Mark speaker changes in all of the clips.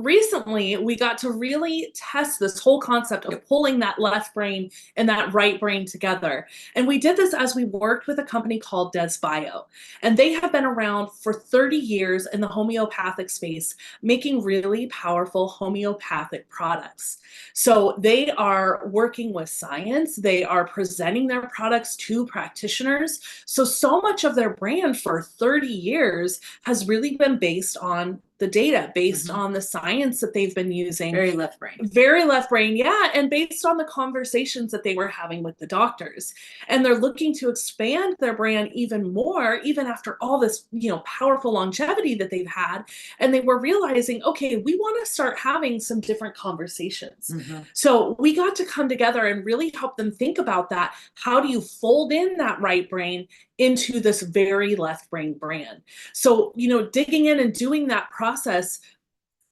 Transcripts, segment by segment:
Speaker 1: recently we got to really test this whole concept of pulling that left brain and that right brain together. And we did this as we worked with a company called Des Bio. And they have been around for 30 years in the homeopathic space, making really powerful homeopathic products. So they are working with science, they are presenting their products to practitioners. So much of their brand for 30 years has really been based on the data, based on the science that they've been using.
Speaker 2: Very left brain.
Speaker 1: Very left brain, yeah. And based on the conversations that they were having with the doctors. And they're looking to expand their brand even more, even after all this, powerful longevity that they've had. And they were realizing, okay, we want to start having some different conversations. So we got to come together and really help them think about that. How do you fold in that right brain into this very left brain brand? So, digging in and doing that process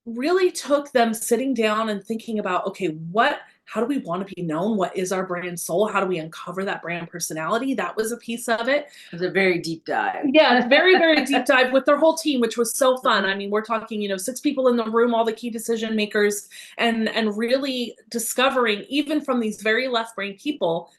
Speaker 1: really took them sitting down and thinking about, okay, how do we want to be known? What is our brand soul? How do we uncover that brand personality? That was a piece of it.
Speaker 2: It was a very deep dive.
Speaker 1: Yeah, very, very deep dive with their whole team, which was so fun. I mean, we're talking, 6 people in the room, all the key decision makers, and really discovering, even from these very left brain people,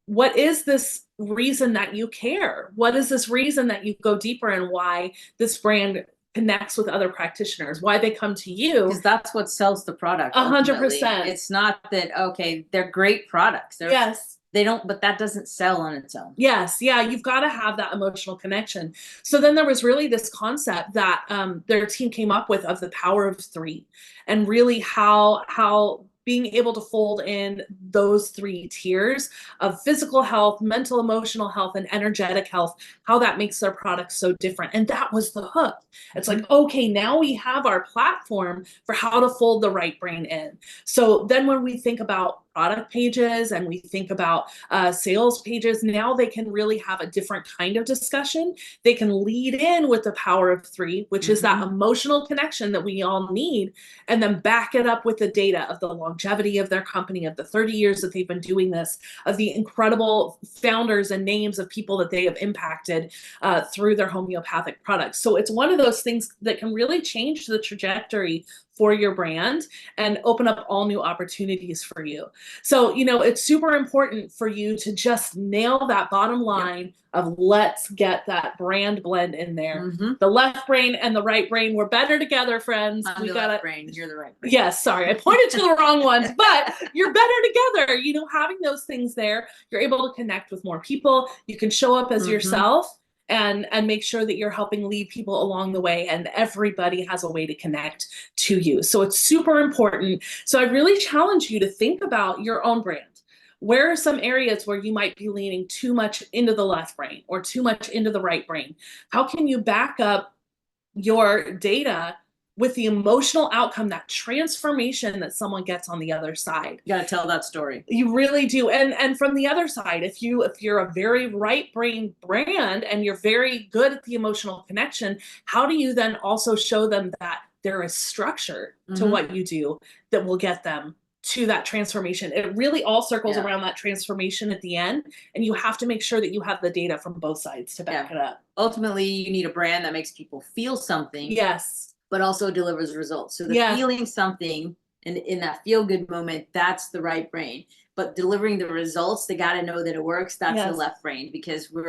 Speaker 1: what is this reason that you care? What is this reason that you go deeper, and why this brand connects with other practitioners, why they come to you?
Speaker 2: Because that's what sells the product.
Speaker 1: 100%.
Speaker 2: It's not that, okay, they're great products.
Speaker 1: Yes.
Speaker 2: They don't, but that doesn't sell on its own.
Speaker 1: Yes. Yeah. You've got to have that emotional connection. So then there was really this concept that their team came up with of the power of 3, and really how being able to fold in those 3 tiers of physical health, mental, emotional health, and energetic health, how that makes their product so different. And that was the hook. It's like, okay, now we have our platform for how to fold the right brain in. So then when we think about product pages and we think about sales pages, now they can really have a different kind of discussion. They can lead in with the power of 3, which is that emotional connection that we all need, and then back it up with the data of the longevity of their company, of the 30 years that they've been doing this, of the incredible founders and names of people that they have impacted through their homeopathic products. So it's one of those things that can really change the trajectory for your brand and open up all new opportunities for you. So, it's super important for you to just nail that bottom line of let's get that brand blend in there. The left brain and the right brain, we're better together, friends.
Speaker 2: I'm the left brain, you're the right brain.
Speaker 1: Yes, sorry, I pointed to the wrong ones, but you're better together. Having those things there, you're able to connect with more people. You can show up as yourself. And make sure that you're helping lead people along the way, and everybody has a way to connect to you. So it's super important. So I really challenge you to think about your own brand. Where are some areas where you might be leaning too much into the left brain or too much into the right brain? How can you back up your data with the emotional outcome, that transformation that someone gets on the other side?
Speaker 2: You got to tell that story.
Speaker 1: You really do. And from the other side, if you're a very right brain brand and you're very good at the emotional connection, how do you then also show them that there is structure to what you do that will get them to that transformation? It really all circles around that transformation at the end, and you have to make sure that you have the data from both sides to back it up.
Speaker 2: Ultimately, you need a brand that makes people feel something.
Speaker 1: Yes.
Speaker 2: But also delivers results. So the feeling something in that feel-good moment, that's the right brain. But delivering the results, they got to know that it works. That's the left brain, because we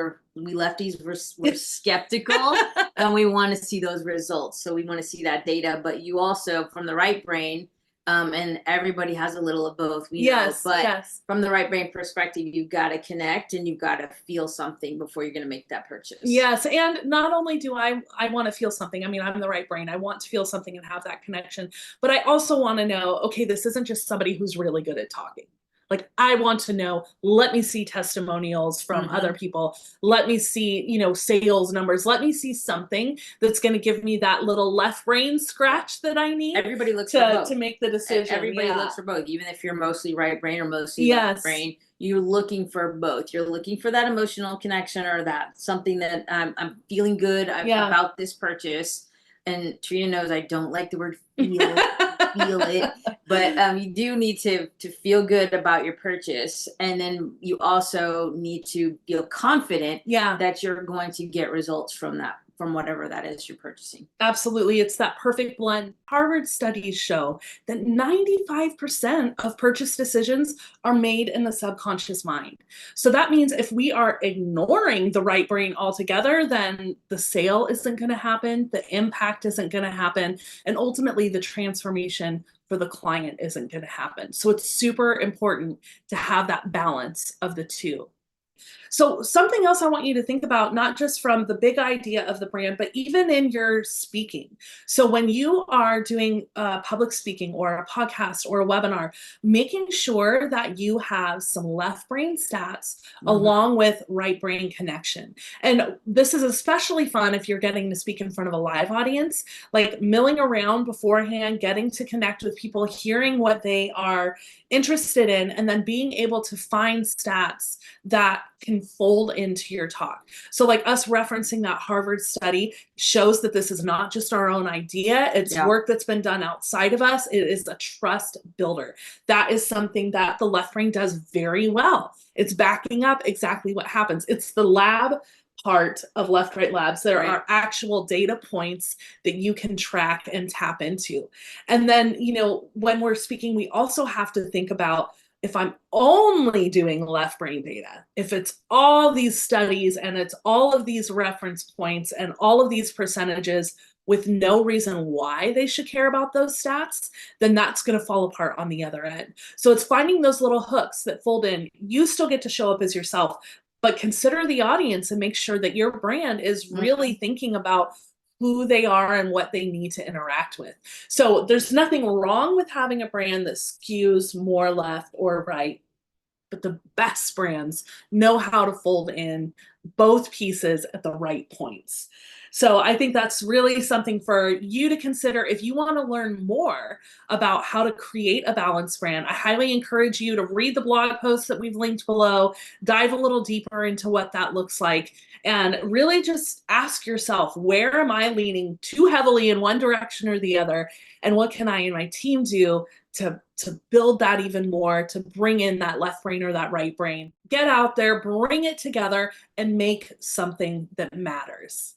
Speaker 2: lefties, we're skeptical and we want to see those results. So we want to see that data. But you also, from the right brain, and everybody has a little of both. But from the right brain perspective, you've got to connect and you've got to feel something before you're going to make that purchase.
Speaker 1: Yes. And not only do I want to feel something, I mean, I'm the right brain. I want to feel something and have that connection, but I also want to know, okay, this isn't just somebody who's really good at talking. Like, I want to know, let me see testimonials from other people. Let me see, sales numbers. Let me see something that's going to give me that little left brain scratch that I need.
Speaker 2: Everybody looks for both.
Speaker 1: To make the decision.
Speaker 2: Everybody looks for both. Even if you're mostly right brain or mostly left brain, you're looking for both. You're looking for that emotional connection, or that something that I'm feeling good about this purchase. And Trina knows I don't like the word feel. Feel it, but you do need to feel good about your purchase, and then you also need to feel confident that you're going to get results from that from whatever that is you're purchasing.
Speaker 1: Absolutely. It's that perfect blend. Harvard studies show that 95% of purchase decisions are made in the subconscious mind. So that means if we are ignoring the right brain altogether, then the sale isn't going to happen, the impact isn't going to happen, and ultimately the transformation for the client isn't going to happen. So it's super important to have that balance of the two. So something else I want you to think about, not just from the big idea of the brand, but even in your speaking. So when you are doing public speaking or a podcast or a webinar, making sure that you have some left brain stats along with right brain connection. And this is especially fun if you're getting to speak in front of a live audience, like milling around beforehand, getting to connect with people, hearing what they are interested in, and then being able to find stats that can fold into your talk. So like us referencing that Harvard study shows that this is not just our own idea. It's work that's been done outside of us. It is a trust builder. That is something that the left brain does very well. It's backing up exactly what happens. It's the lab part of Left Right Labs. There are actual data points that you can track and tap into. And then, you know, when we're speaking, we also have to think about, if I'm only doing left brain data, if it's all these studies and it's all of these reference points and all of these percentages with no reason why they should care about those stats, then that's going to fall apart on the other end. So it's finding those little hooks that fold in. You still get to show up as yourself, but consider the audience and make sure that your brand is really thinking about who they are and what they need to interact with. So there's nothing wrong with having a brand that skews more left or right, but the best brands know how to fold in both pieces at the right points. So I think that's really something for you to consider if you want to learn more about how to create a balanced brand. I highly encourage you to read the blog posts that we've linked below, dive a little deeper into what that looks like, and really just ask yourself, where am I leaning too heavily in one direction or the other? And what can I and my team do to build that even more, to bring in that left brain or that right brain? Get out there, bring it together, and make something that matters.